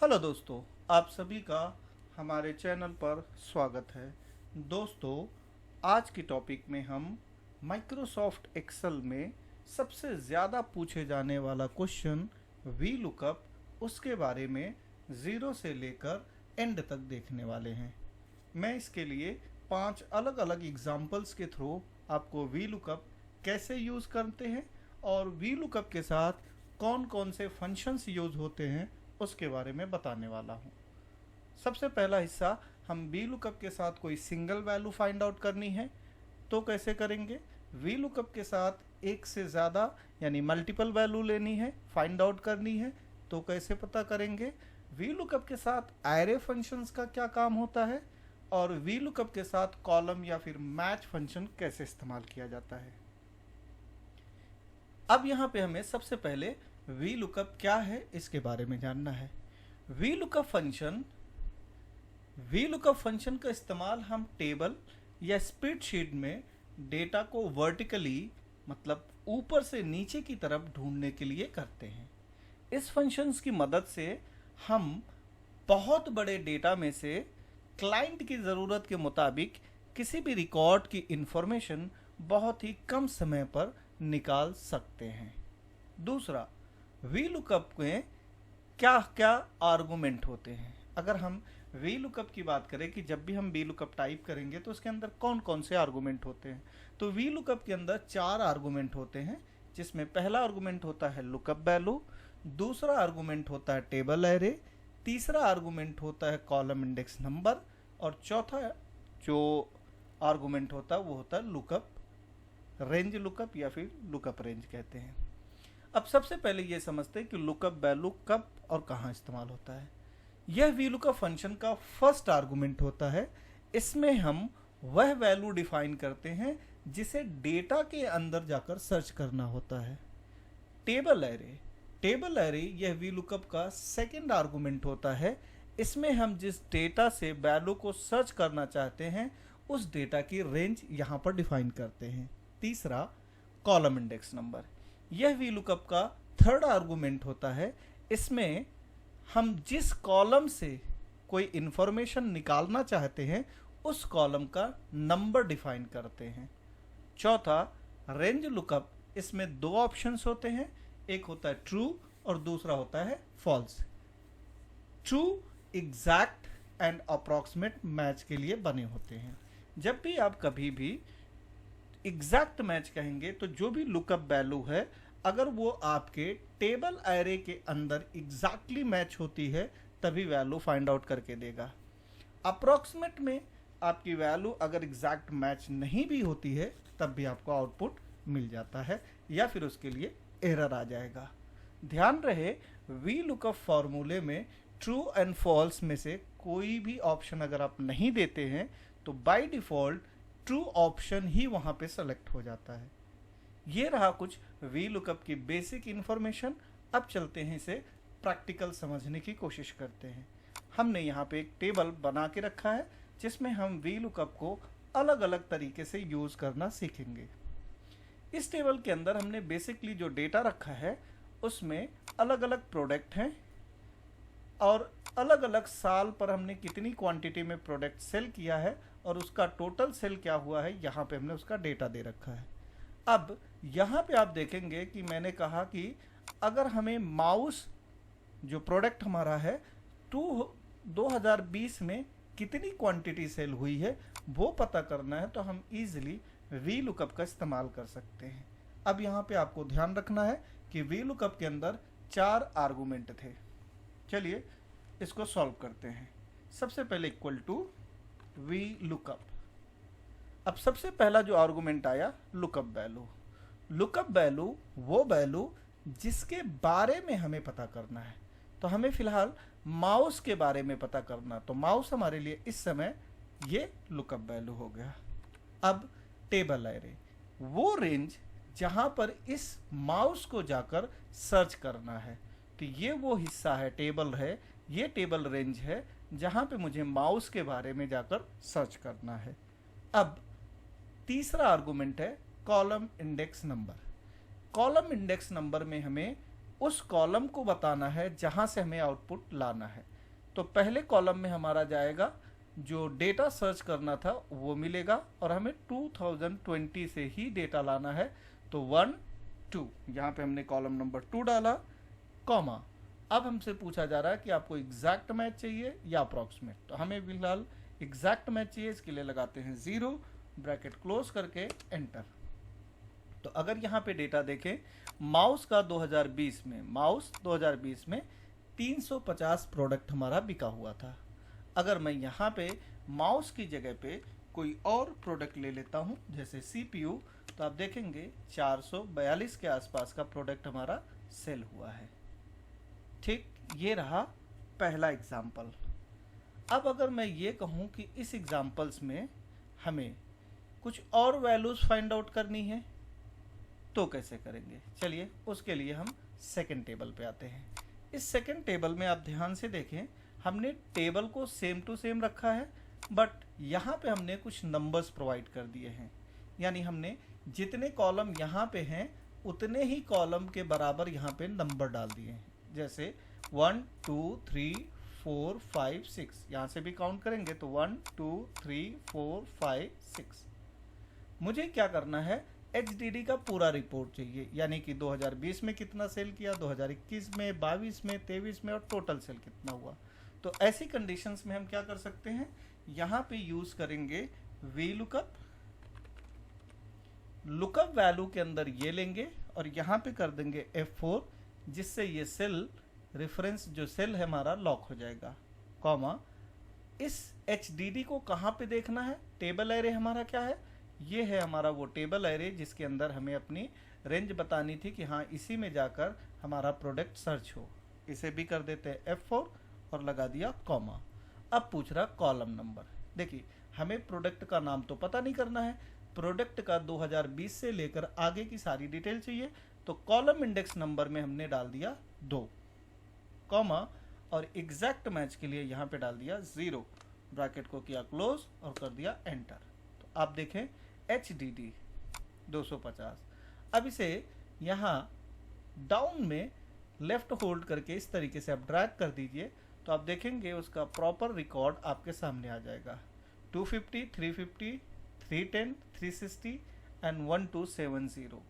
Hello दोस्तों, आप सभी का हमारे चैनल पर स्वागत है। दोस्तों, आज की टॉपिक में हम माइक्रोसॉफ्ट एक्सेल में सबसे ज़्यादा पूछे जाने वाला क्वेश्चन वी लुकअप, उसके बारे में ज़ीरो से लेकर एंड तक देखने वाले हैं। मैं इसके लिए 5 अलग अलग एग्जाम्पल्स के थ्रू आपको वी लुकअप कैसे यूज़ करते हैं और वी लुकअप के साथ कौन कौन से फंक्शंस यूज़ होते हैं उसके बारे में बताने वाला हूँ। सबसे पहला हिस्सा, हम वी लुकअप के साथ कोई सिंगल वैल्यू फाइंड आउट करनी है तो कैसे करेंगे। वी लुकअप के साथ एक से ज़्यादा यानी मल्टीपल वैल्यू लेनी है, फाइंड आउट करनी है तो कैसे पता करेंगे। वी लुकअप के साथ एरे फंक्शंस का क्या काम होता है और वी लुकअप के साथ कॉलम या फिर मैच फंक्शन कैसे इस्तेमाल किया जाता है। अब यहाँ पे हमें सबसे पहले वी लुकअप क्या है इसके बारे में जानना है। वी लुकअप फंक्शन का इस्तेमाल हम टेबल या स्प्रेडशीट में डेटा को वर्टिकली मतलब ऊपर से नीचे की तरफ ढूंढने के लिए करते हैं। इस फंक्शंस की मदद से हम बहुत बड़े डेटा में से क्लाइंट की ज़रूरत के मुताबिक किसी भी रिकॉर्ड की इंफॉर्मेशन बहुत ही कम समय पर निकाल सकते हैं। दूसरा, वी लुकअप में क्या क्या आर्गुमेंट होते हैं। अगर हम वी लुकअप की बात करें कि जब भी हम वी लुकअप टाइप करेंगे तो उसके अंदर कौन कौन से आर्गुमेंट होते हैं, तो वी लुकअप के अंदर 4 आर्गुमेंट होते हैं, जिसमें पहला आर्गुमेंट होता है लुकअप वैल्यू, दूसरा आर्गुमेंट होता है टेबल एरे, तीसरा आर्गुमेंट होता है कॉलम इंडेक्स नंबर और चौथा जो आर्गुमेंट होता है वो होता है लुकअप रेंज लुकअप या फिर लुकअप रेंज कहते हैं। अब सबसे पहले ये समझते हैं कि लुकअप वैल्यू कब और कहाँ इस्तेमाल होता है। यह वी लुकअप फंक्शन का फर्स्ट आर्गुमेंट होता है। इसमें हम वह वैल्यू डिफाइन करते हैं जिसे डेटा के अंदर जाकर सर्च करना होता है। टेबल एरे यह वी लुकअप का सेकेंड आर्गुमेंट होता है। इसमें हम जिस डेटा से वैल्यू को सर्च करना चाहते हैं उस डेटा की रेंज यहाँ पर डिफाइन करते हैं। तीसरा, कॉलम इंडेक्स नंबर, यह वी लुकअप का थर्ड आर्गुमेंट होता है। इसमें हम जिस कॉलम से कोई इंफॉर्मेशन निकालना चाहते हैं उस कॉलम का नंबर डिफाइन करते हैं। चौथा, रेंज लुकअप, इसमें 2 ऑप्शंस होते हैं, एक होता है ट्रू और दूसरा होता है false. True exact and approximate match के लिए बने होते हैं। जब भी आप कभी भी एग्जैक्ट मैच कहेंगे तो जो भी लुकअप वैल्यू है अगर वो आपके टेबल एरे के अंदर एग्जैक्टली मैच होती है तभी वैल्यू फाइंड आउट करके देगा। अप्रॉक्सीमेट में आपकी वैल्यू अगर एग्जैक्ट मैच नहीं भी होती है तब भी आपको आउटपुट मिल जाता है या फिर उसके लिए एरर आ जाएगा। ध्यान रहे, वी लुकअप फॉर्मूले में ट्रू एंड फॉल्स में से कोई भी ऑप्शन अगर आप नहीं देते हैं तो बाय डिफॉल्ट ट्रू ऑप्शन ही वहाँ पे सेलेक्ट हो जाता है। ये रहा कुछ वी लुकअप की बेसिक इन्फॉर्मेशन। अब चलते हैं इसे प्रैक्टिकल समझने की कोशिश करते हैं। हमने यहाँ पे एक टेबल बना के रखा है जिसमें हम वी लुकअप को अलग अलग तरीके से यूज़ करना सीखेंगे। इस टेबल के अंदर हमने बेसिकली जो डेटा रखा है उसमें अलग अलग प्रोडक्ट हैं और अलग अलग साल पर हमने कितनी क्वांटिटी में प्रोडक्ट सेल किया है और उसका टोटल सेल क्या हुआ है यहाँ पे हमने उसका डेटा दे रखा है। अब यहाँ पे आप देखेंगे कि मैंने कहा कि अगर हमें माउस जो प्रोडक्ट हमारा है 2020 में कितनी क्वांटिटी सेल हुई है वो पता करना है तो हम इजीली वी लुकअप का इस्तेमाल कर सकते हैं। अब यहाँ पे आपको ध्यान रखना है कि वी लुकअप के अंदर 4 आर्गुमेंट थे। चलिए इसको सॉल्व करते हैं। सबसे पहले इक्वल टू वी लुकअप। अब सबसे पहला जो आर्गुमेंट आया लुकअप वैल्यू वो वैल्यू जिसके बारे में हमें पता करना है। तो हमें फिलहाल माउस के बारे में पता करना, तो माउस हमारे लिए इस समय ये लुकअप वैल्यू हो गया। अब टेबल एरे, वो रेंज जहां पर इस माउस को जाकर सर्च करना है, तो ये वो हिस्सा है, टेबल है, ये टेबल रेंज है जहां पे मुझे माउस के बारे में जाकर सर्च करना है। अब तीसरा आर्गुमेंट है column index number. Column index number में हमें उस कॉलम को बताना है जहां से हमें आउटपुट लाना है। तो पहले कॉलम में हमारा जाएगा जो डेटा सर्च करना था वो मिलेगा, और हमें 2020 से ही डेटा लाना है, तो 1 2 यहाँ पे हमने कॉलम नंबर 2 डाला, कॉमा। अब हमसे पूछा जा रहा है कि आपको एग्जैक्ट मैच चाहिए या अप्रॉक्सीमेट, तो हमें फिलहाल एग्जैक्ट मैच चाहिए, इसके लिए लगाते हैं 0, ब्रैकेट क्लोज करके एंटर। तो अगर यहाँ पे डेटा देखें, माउस 2020 में 350 प्रोडक्ट हमारा बिका हुआ था। अगर मैं यहाँ पे माउस की जगह पे कोई और प्रोडक्ट ले लेता हूँ जैसे CPU, तो आप देखेंगे 442 के आसपास का प्रोडक्ट हमारा सेल हुआ है। ठीक, ये रहा पहला एग्जाम्पल। अब अगर मैं ये कहूँ कि इस एग्जाम्पल्स में हमें कुछ और वैल्यूज फाइंड आउट करनी है, तो कैसे करेंगे? चलिए उसके लिए हम सेकंड टेबल पे आते हैं। इस सेकंड टेबल में आप ध्यान से देखें, हमने टेबल को सेम टू सेम रखा है, बट यहाँ पे हमने कुछ नंबर्स प्रोवाइड कर दिए हैं। यानी हमने जितने कॉलम यहाँ पे हैं उतने ही कॉलम के बराबर यहाँ पे नंबर डाल दिए हैं। जैसे 1 2 3 4 5 6, यहाँ से भी काउंट करेंगे तो 1 2 3 4 5 6। मुझे क्या करना है, HDD का पूरा रिपोर्ट चाहिए, यानी कि 2020 में कितना सेल किया, 2021 में, 22 में, 23 में, और टोटल सेल कितना हुआ। तो ऐसी कंडीशंस में हम क्या कर सकते हैं, यहाँ पे यूज करेंगे VLOOKUP। लुकअप वैल्यू के अंदर ये लेंगे और यहाँ पे कर देंगे F4, जिससे ये सेल रेफरेंस जो सेल है हमारा लॉक हो जाएगा, कॉमा। इस HDD को कहाँ पे देखना है, टेबल एरे हमारा क्या है, ये है हमारा वो टेबल एरे जिसके अंदर हमें अपनी रेंज बतानी थी कि हाँ इसी में जाकर हमारा प्रोडक्ट सर्च हो। इसे भी कर देते हैं F4 और लगा दिया कॉमा। अब पूछ रहा कॉलम नंबर। देखिए हमें प्रोडक्ट का नाम तो पता नहीं करना है, प्रोडक्ट का 2020 से लेकर आगे की सारी डिटेल चाहिए, तो कॉलम इंडेक्स नंबर में हमने डाल दिया 2, कॉमा, और एग्जैक्ट मैच के लिए यहाँ पे डाल दिया 0, ब्रैकेट को किया क्लोज और कर दिया एंटर। तो आप देखें HDD 250। अब इसे यहाँ डाउन में लेफ्ट होल्ड करके इस तरीके से आप ड्रैग कर दीजिए, तो आप देखेंगे उसका प्रॉपर रिकॉर्ड आपके सामने आ जाएगा। 250, 350, 310, 360 एंड 1270,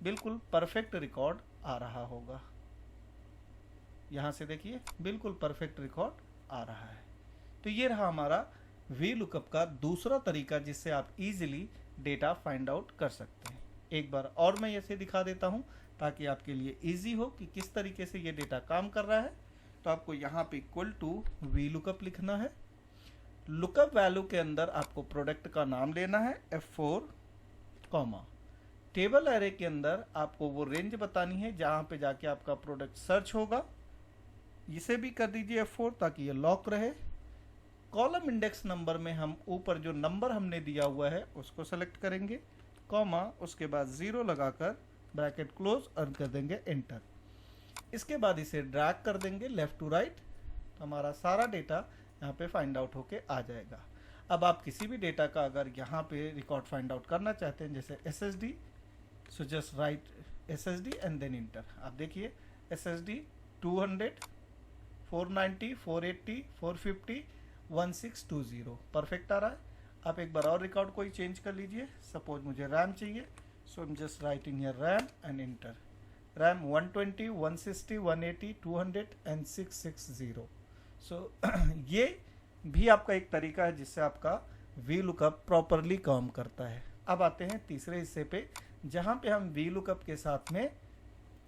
बिल्कुल परफेक्ट रिकॉर्ड आ रहा होगा। यहाँ से देखिए बिल्कुल परफेक्ट रिकॉर्ड आ रहा है। तो ये रहा हमारा VLOOKUP का दूसरा तरीका जिससे आप इजीली डेटा फाइंड आउट कर सकते हैं। एक बार और मैं इसे दिखा देता हूँ ताकि आपके लिए इजी हो कि किस तरीके से ये डेटा काम कर रहा है। तो आपको यहाँ पे इक्वल टू VLOOKUP लिखना है। लुकअप वैल्यू के अंदर आपको प्रोडक्ट का नाम लेना है F4, कॉमा। टेबल एरे के अंदर आपको वो रेंज बतानी है जहाँ पे जाके आपका प्रोडक्ट सर्च होगा, इसे भी कर दीजिए F4 ताकि ये लॉक रहे। कॉलम इंडेक्स नंबर में हम ऊपर जो नंबर हमने दिया हुआ है उसको सेलेक्ट करेंगे, कॉमा, उसके बाद 0 लगाकर ब्रैकेट क्लोज और कर देंगे एंटर। इसके बाद इसे ड्रैग कर देंगे लेफ्ट टू राइट, तो हमारा सारा डेटा यहाँ पे फाइंड आउट होके आ जाएगा। अब आप किसी भी डेटा का अगर यहाँ पे रिकॉर्ड फाइंड आउट करना चाहते हैं जैसे SSD, so just write SSD and then enter. आप देखिए SSD 200, 490, 480, 450, 1620 परफेक्ट आ रहा है। आप एक बार और रिकॉर्ड कोई चेंज कर लीजिए, सपोज मुझे रैम चाहिए, so I am just writing here RAM and enter. RAM 120, 160, 180, 200 and 660। So ये भी आपका एक तरीका है जिससे आपका VLOOKUP प्रॉपरली काम करता है। अब आते हैं तीसरे हिस्से पे जहाँ पे हम VLOOKUP के साथ में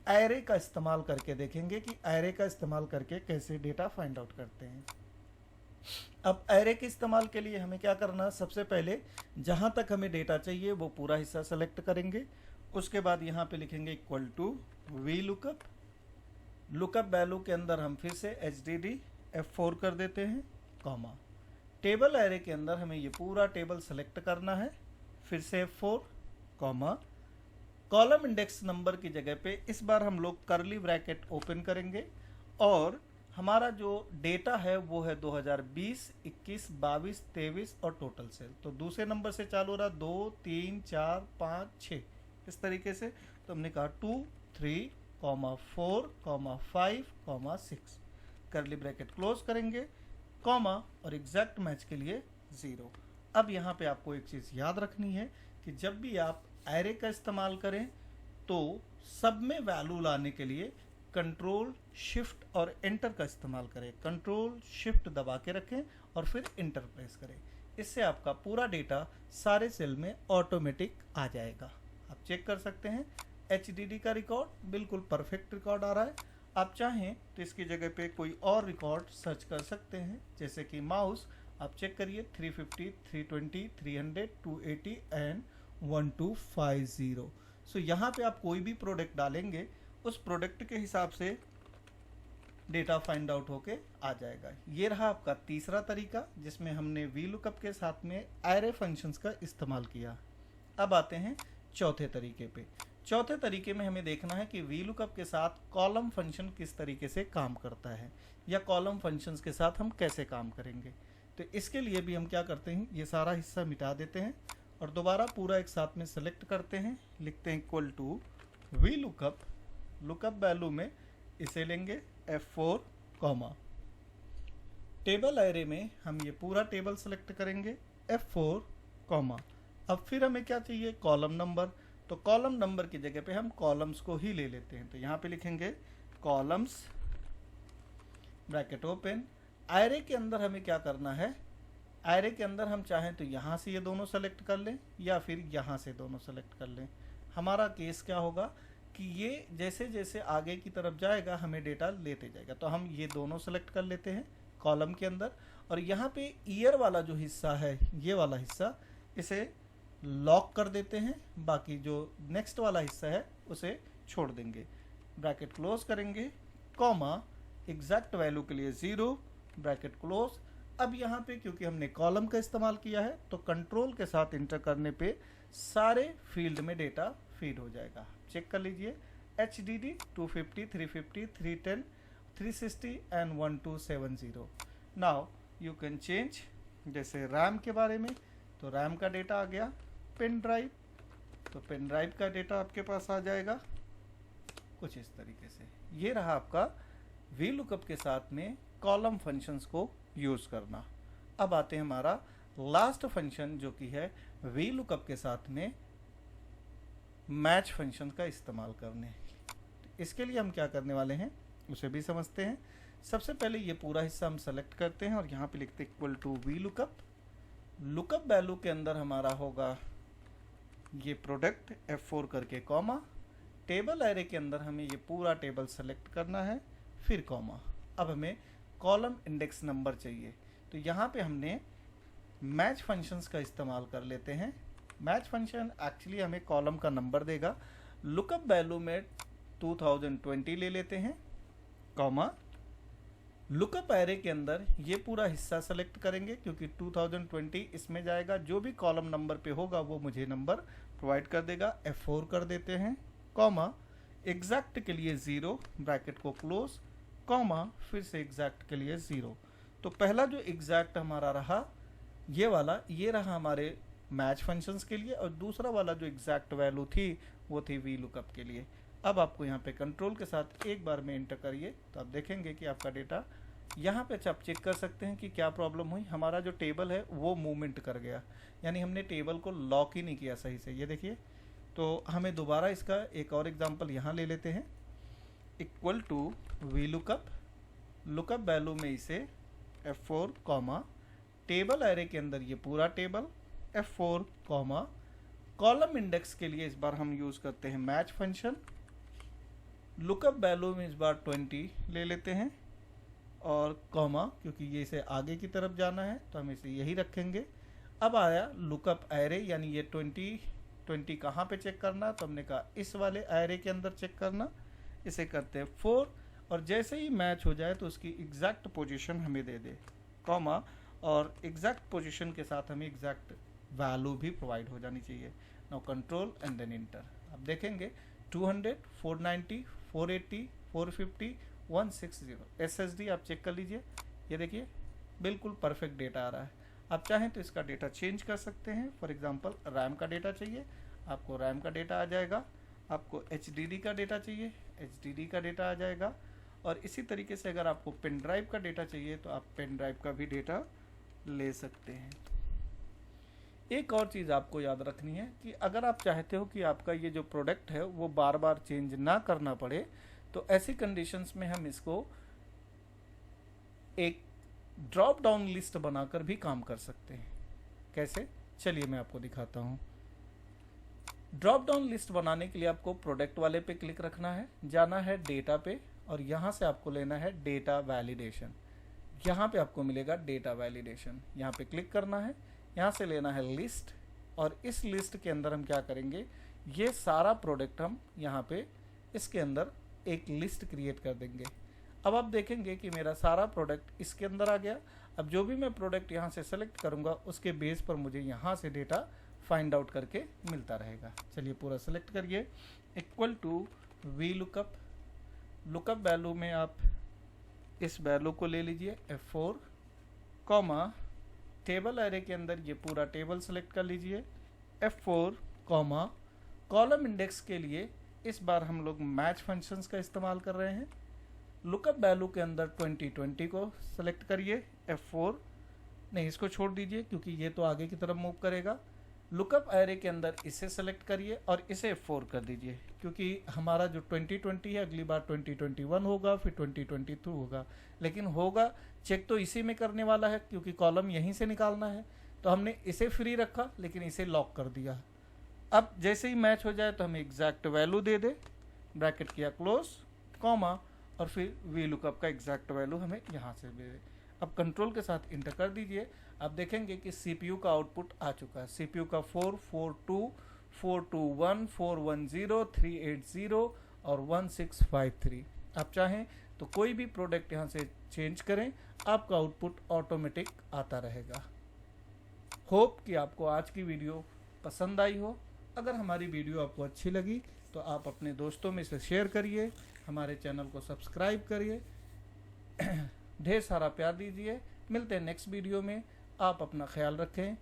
एरे का इस्तेमाल करके देखेंगे कि एरे का इस्तेमाल करके कैसे डेटा फाइंड आउट करते हैं। अब एरे के इस्तेमाल के लिए हमें क्या करना है, सबसे पहले जहां तक हमें डेटा चाहिए वो पूरा हिस्सा सेलेक्ट करेंगे, उसके बाद यहाँ पे लिखेंगे equal to VLOOKUP। Lookup value के अंदर हम फिर से HDD F4 कर देते हैं, कॉमा। टेबल एरे के अंदर हमें ये पूरा टेबल सेलेक्ट करना है, फिर से F4, comma. Column index number की जगह पे इस बार हम लोग कर्ली ब्रैकेट ओपन करेंगे और हमारा जो डेटा है वो है 2020, 21, 22, 23 और टोटल सेल। तो दूसरे नंबर से चालू रहा 2, 3, 4, 5, 6 इस तरीके से। तो हमने कहा 2, 3, 4, 5, 6, करली ब्रैकेट क्लोज करेंगे, कॉमा और एग्जैक्ट मैच के लिए 0। अब यहाँ पे आपको एक चीज़ याद रखनी है कि जब भी आप एरे का इस्तेमाल करें तो सब में वैल्यू लाने के लिए कंट्रोल शिफ्ट और एंटर का इस्तेमाल करें। कंट्रोल शिफ्ट दबा के रखें और फिर एंटर प्रेस करें। इससे आपका पूरा डेटा सारे सेल में ऑटोमेटिक आ जाएगा। आप चेक कर सकते हैं HDD का रिकॉर्ड बिल्कुल परफेक्ट रिकॉर्ड आ रहा है। आप चाहें तो इसकी जगह पे कोई और रिकॉर्ड सर्च कर सकते हैं, जैसे कि माउस आप चेक करिए 350, 320, 300, 280 एंड 1250। सो यहाँ पे आप कोई भी प्रोडक्ट डालेंगे उस प्रोडक्ट के हिसाब से डेटा फाइंड आउट होके आ जाएगा। ये रहा आपका तीसरा तरीका जिसमें हमने VLOOKUP के साथ में एरे फंक्शंस का इस्तेमाल किया। अब आते हैं चौथे तरीके पे। चौथे तरीके में हमें देखना है कि VLOOKUP के साथ कॉलम फंक्शन किस तरीके से काम करता है या कॉलम फंक्शंस के साथ हम कैसे काम करेंगे। तो इसके लिए भी हम क्या करते हैं, ये सारा हिस्सा मिटा देते हैं और दोबारा पूरा एक साथ में सेलेक्ट करते हैं, लिखते हैं equal to VLOOKUP, lookup value में इसे लेंगे F4, टेबल एरे में हम ये पूरा टेबल सेलेक्ट करेंगे F4, अब फिर हमें क्या चाहिए, कॉलम नंबर। तो कॉलम नंबर की जगह पे हम कॉलम्स को ही ले लेते हैं। तो यहाँ पे लिखेंगे कॉलम्स, ब्रैकेट ओपन। एरे के अंदर हमें क्या करना है, एरे के अंदर हम चाहें तो यहाँ से ये दोनों सेलेक्ट कर लें या फिर यहाँ से दोनों सेलेक्ट कर लें। हमारा केस क्या होगा कि ये जैसे जैसे आगे की तरफ जाएगा हमें डेटा लेते जाएगा। तो हम ये दोनों सेलेक्ट कर लेते हैं कॉलम के अंदर और यहाँ पे ईयर वाला जो हिस्सा है, ये वाला हिस्सा, इसे लॉक कर देते हैं। बाकी जो नेक्स्ट वाला हिस्सा है उसे छोड़ देंगे। ब्रैकेट क्लोज करेंगे, कॉमा, एग्जैक्ट वैल्यू के लिए 0, ब्रैकेट क्लोज। अब यहाँ पे क्योंकि हमने कॉलम का इस्तेमाल किया है तो कंट्रोल के साथ इंटर करने पे सारे फील्ड में डेटा फीड हो जाएगा। चेक कर लीजिए HDD 250, 350, 310, 360 and 1270। Now you can change, जैसे रैम के बारे में, तो रैम का डेटा आ गया। पेन ड्राइव, तो पेन ड्राइव का डेटा आपके पास आ जाएगा कुछ इस तरीके से। ये रहा आपका VLOOKUP के साथ में कॉलम फंक्शंस को यूज करना। अब आते हैं हमारा लास्ट फंक्शन जो कि है VLOOKUP के साथ में मैच फंक्शन का इस्तेमाल करने। इसके लिए हम क्या करने वाले हैं उसे भी समझते हैं। सबसे पहले ये पूरा हिस्सा हम सेलेक्ट करते हैं और यहाँ पे लिखते हैं equal to VLOOKUP। Lookup value के अंदर हमारा होगा ये प्रोडक्ट F4 करके, कॉमा, टेबल एरे के अंदर हमें ये पूरा टेबल सेलेक्ट करना है, फिर कॉमा। अब हमें कॉलम इंडेक्स नंबर चाहिए तो यहाँ पे हमने मैच फंक्शंस का इस्तेमाल कर लेते हैं। मैच फंक्शन एक्चुअली हमें कॉलम का नंबर देगा। लुकअप वैल्यू में 2020 ले लेते हैं, कॉमा, लुकअप एरे के अंदर ये पूरा हिस्सा सेलेक्ट करेंगे क्योंकि 2020 इसमें जाएगा। जो भी कॉलम नंबर पे होगा वो मुझे नंबर प्रोवाइड कर देगा। F4 कर देते हैं, कॉमा, एग्जैक्ट के लिए 0, ब्रैकेट को क्लोज, कॉमा, फिर से एग्जैक्ट के लिए 0। तो पहला जो एग्जैक्ट हमारा रहा ये वाला, ये रहा हमारे मैच फंक्शंस के लिए, और दूसरा वाला जो एग्जैक्ट वैल्यू थी वो थी VLOOKUP के लिए। अब आपको यहाँ पे कंट्रोल के साथ एक बार में एंटर करिए तो आप देखेंगे कि आपका डेटा यहाँ पे आप चेक कर सकते हैं कि क्या प्रॉब्लम हुई। हमारा जो टेबल है वो मूवमेंट कर गया, यानी हमने टेबल को लॉक ही नहीं किया सही से। ये देखिए, तो हमें दोबारा इसका एक और एग्जांपल यहाँ ले लेते हैं, equal to VLOOKUP, lookup value में इसे F4, कॉमा, टेबल एरे के अंदर ये पूरा table F4, comma, column index के लिए इस बार हम यूज करते हैं मैच फंक्शन। लुकअप वैल्यू में इस बार 20 ले लेते हैं और कॉमा, क्योंकि ये इसे आगे की तरफ जाना है तो हम इसे यही रखेंगे। अब आया लुकअप एरे, यानी ये 20 कहाँ पे चेक करना, तो हमने कहा इस वाले एरे के अंदर चेक करना। इसे करते हैं 4 और जैसे ही मैच हो जाए तो उसकी एग्जैक्ट पोजीशन हमें दे दे, कॉमा, और एग्जैक्ट पोजीशन के साथ हमें एग्जैक्ट वैल्यू भी प्रोवाइड हो जानी चाहिए। Now control and then enter. आप देखेंगे 200, 490, 480, 450, 160। SSD आप चेक कर लीजिए, ये देखिए बिल्कुल परफेक्ट डेटा आ रहा है। आप चाहें तो इसका डेटा चेंज कर सकते हैं। फॉर एग्जांपल रैम का डेटा चाहिए, आपको रैम का डेटा आ जाएगा। आपको HDD का डेटा चाहिए, HDD का डेटा आ जाएगा। और इसी तरीके से अगर आपको पेन ड्राइव का डेटा चाहिए तो आप पेन ड्राइव का भी डेटा ले सकते हैं। एक और चीज़ आपको याद रखनी है कि अगर आप चाहते हो कि आपका ये जो प्रोडक्ट है वो बार बार चेंज ना करना पड़े, तो ऐसी कंडीशंस में हम इसको एक ड्रॉप डाउन लिस्ट बनाकर भी काम कर सकते हैं। कैसे? चलिए मैं आपको दिखाता हूँ। ड्रॉप डाउन लिस्ट बनाने के लिए आपको प्रोडक्ट वाले पे क्लिक रखना है, जाना है डेटा पे और यहाँ से आपको लेना है डेटा वैलिडेशन। यहाँ पे आपको मिलेगा डेटा वैलिडेशन, यहाँ पे क्लिक करना है, यहाँ से लेना है लिस्ट और इस लिस्ट के अंदर हम क्या करेंगे, ये सारा प्रोडक्ट हम यहाँ पे इसके अंदर एक लिस्ट क्रिएट कर देंगे। अब आप देखेंगे कि मेरा सारा प्रोडक्ट इसके अंदर आ गया। अब जो भी मैं प्रोडक्ट यहाँ से सेलेक्ट करूँगा उसके बेस पर मुझे यहाँ से डेटा फाइंड आउट करके मिलता रहेगा। चलिए पूरा सेलेक्ट करिए, equal to V lookup. Lookup value में आप इस वैल्यू को ले लीजिए F4, कॉमा टेबल एरे के अंदर ये पूरा टेबल सेलेक्ट कर लीजिए F4, कॉमा कॉलम इंडेक्स के लिए इस बार हम लोग मैच फंक्शंस का इस्तेमाल कर रहे हैं। लुकअप वैल्यू के अंदर 2020 को सेलेक्ट करिए F4, नहीं इसको छोड़ दीजिए क्योंकि ये तो आगे की तरफ मूव करेगा। लुकअप एरे के अंदर इसे सेलेक्ट करिए और इसे F4 कर दीजिए क्योंकि हमारा जो 2020 है अगली बार 2021 होगा, फिर 2022 होगा, लेकिन होगा चेक तो इसी में करने वाला है क्योंकि कॉलम यहीं से निकालना है। तो हमने इसे फ्री रखा लेकिन इसे लॉक कर दिया। अब जैसे ही मैच हो जाए तो हम एग्जैक्ट वैल्यू दे दे, ब्रैकेट किया क्लोज, कॉमा और फिर वी लुकअप का एग्जैक्ट वैल्यू हमें यहाँ से दे दे। अब कंट्रोल के साथ इंटर कर दीजिए। आप देखेंगे कि CPU का आउटपुट आ चुका है। CPU का 442, 421, 410, 380 और 1653। आप चाहें तो कोई भी प्रोडक्ट यहाँ से चेंज करें, आपका आउटपुट ऑटोमेटिक आता रहेगा। होप कि आपको आज की वीडियो पसंद आई हो। अगर हमारी वीडियो आपको अच्छी लगी तो आप अपने दोस्तों में से शेयर करिए, हमारे चैनल को सब्सक्राइब करिए, ढेर सारा प्यार दीजिए। मिलते हैं नेक्स्ट वीडियो में। आप अपना ख्याल रखें।